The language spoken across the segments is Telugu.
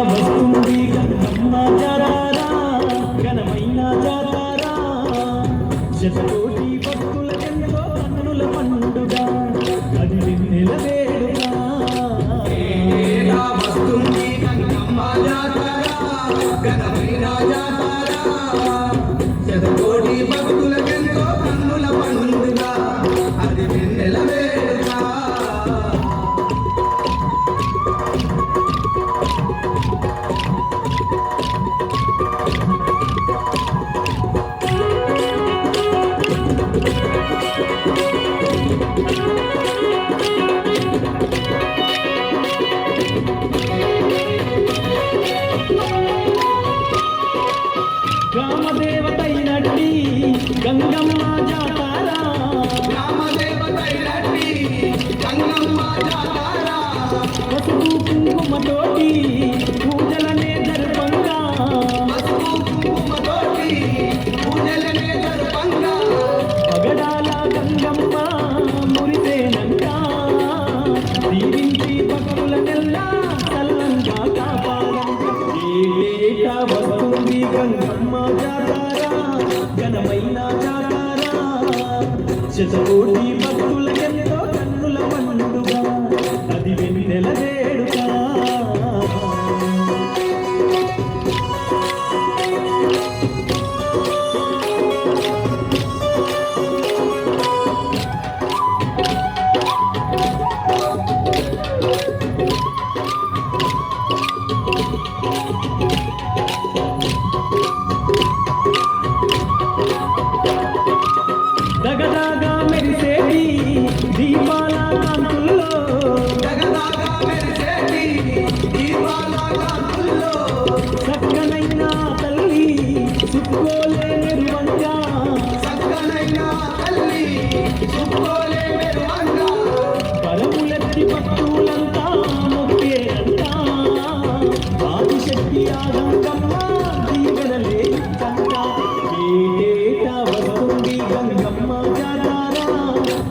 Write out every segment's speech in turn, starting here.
వస్తుంది గంగమ్మ జాతర ఘనమైన జాతర శతకోటి భక్తులకెంతో కన్నుల పండుగ అది వెన్నెల వేడుక వస్తుంది గంగమ్మ జాతర ఘనమైన జాతర శతకోటి భక్తులకెంతో కన్నుల పండుగ అది వెన్నెల వేడుక గ్రామదేవతైనట్టి గంగమ్మ జాతర గ్రామదేవతైనట్టి గంగమ్మ జాతర పసుపు కుంకుమతోటి పూజలనే జరుపంగా పసుపు కుంకుమతోటి పూజలనే జరుపంగా పగడాల గంగమ్మ మురిసేనంట దీవించి భక్తులనెల్లా చల్లంగా కాపాడంట ఏటా వస్తుంది గంగమ్మ జాతర ఘనమైన జాతర శతకోటి భక్తులకెంతో కన్నుల పండుగ అది వెన్నెల వేడుక దగదాగా మెరిసేటి దీపాల కాంతుల్లో జగదాగా మెరిసేటి దీపాల కాంతుల్లో చక్కనైన తల్లి చుక్కోలే నిర్వంగా చక్కనైన తల్లి చుక్కోలే మెరువంగా పరములెత్తి భక్తులంతా మొక్కేనంట ఆదిశక్తి ఆగంగమ్మ దీవెనలే కంట ఏటేటా వస్తుంది గంగమ్మ జాతర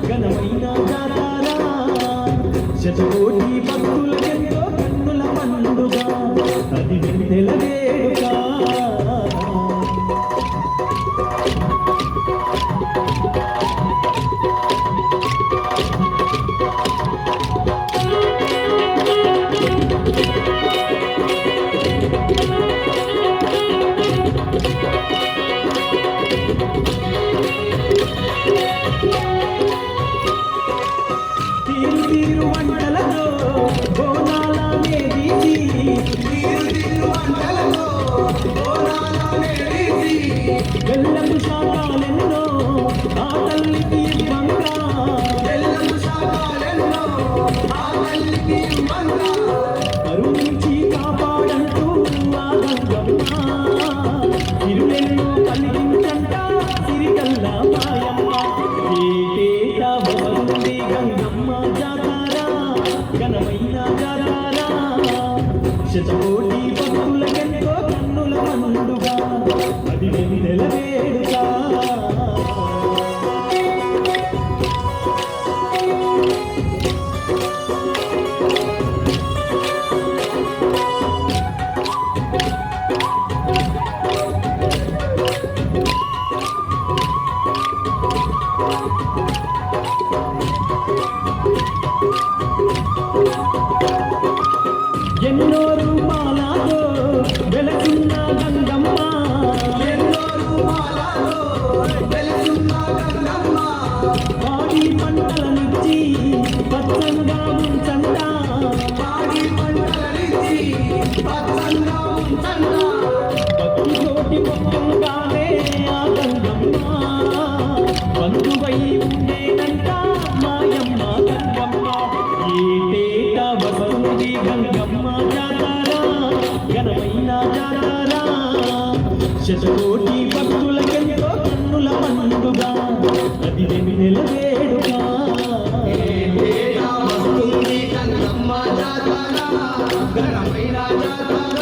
ఘనమైన జాతర శతకోటి భక్తులకెంతో కన్నుల పండుగ అది వెన్నెల వేడుక తీరు తీరు వంటలతో బోనాలనే తీసి తీరు వంటలతో బోనాలనే తీసి బెల్లపు శాఖలెన్నో ఆ తల్లికి ఇవ్వంగా బెల్లపు శాఖలెన్నో ఆ తల్లికి ఇవ్వంగా కరుణించి కాపాడంటూ ఆ గంగమ్మ తిరువెన్నో కలిగించంట సిరికల్లా మాయమ్మ ఏటేటా వస్తుంది గంగమ్మ జాతర ఘనమైన జాతర శతకోటి భక్తులకెంతో కన్నుల పండుగ అది వెన్నెల వేడుక ఎన్నో రూపాలతో వెలసున్న గంగమ్మ ఎన్నో రూపాలతో వెలుగున్న గంగమ్మ పాడి పంటలనిచ్చి పచ్చంగా ఉంచంట పాడి పంటలనిచ్చి పచ్చంగా ఉంచంగా భక్తితోటి మొక్కంగానే ఆ గంగమ్మ బంధువై ఉండేనంట మాయమ్మ గంగమ్మ ఏటేటా వస్తుంది గంగమ్మ జాతర ఘనమైన జాతర శతకోటి భక్తులకెంతో కన్నుల పండుగ అది వెన్నెల వేడుక ఏటేటా వస్తుంది గంగమ్మ జాతర ఘనమైన జాతర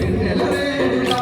వెన్నెల వేడుగా